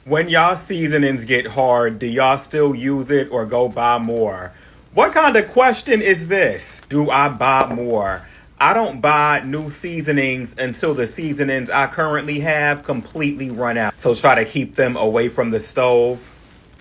When y'all seasonings get hard, do y'all still use it or go buy more? What kind of question is this? Do I buy more? I don't buy new seasonings until the seasonings I currently have completely run out. So try to keep them away from the stove.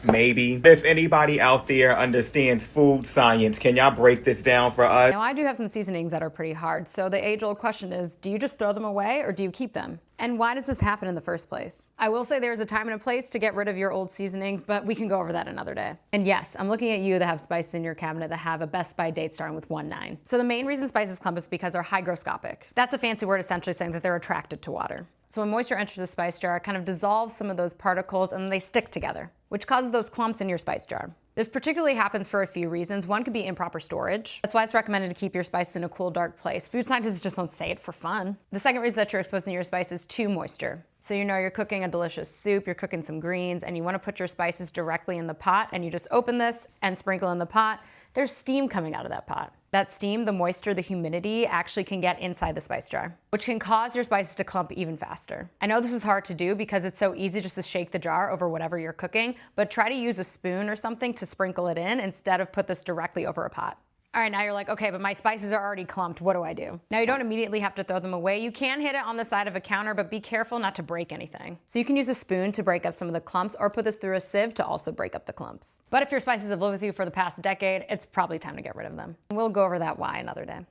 Maybe. If anybody out there understands food science, can y'all break this down for us? Now, I do have some seasonings that are pretty hard, so the age-old question is, do you just throw them away or do you keep them? And why does this happen in the first place? I will say there's a time and a place to get rid of your old seasonings, but we can go over that another day. And yes, I'm looking at you that have spices in your cabinet that have a Best By date starting with 1/9. So the main reason spices clump is because they're hygroscopic. That's a fancy word essentially saying that they're attracted to water. So when moisture enters the spice jar, it kind of dissolves some of those particles and they stick together, which causes those clumps in your spice jar. This particularly happens for a few reasons. One could be improper storage. That's why it's recommended to keep your spices in a cool, dark place. Food scientists just don't say it for fun. The second reason that you're exposing your spices to moisture. So you know you're cooking a delicious soup, you're cooking some greens, and you want to put your spices directly in the pot, and you just open this and sprinkle in the pot. There's steam coming out of that pot. That steam, the moisture, the humidity actually can get inside the spice jar, which can cause your spices to clump even faster. I know this is hard to do because it's so easy just to shake the jar over whatever you're cooking, but try to use a spoon or something to sprinkle it in instead of put this directly over a pot. All right, now you're like, okay, but my spices are already clumped. What do I do? Now you don't immediately have to throw them away. You can hit it on the side of a counter, but be careful not to break anything. So you can use a spoon to break up some of the clumps or put this through a sieve to also break up the clumps. But if your spices have lived with you for the past decade, it's probably time to get rid of them. We'll go over that why another day.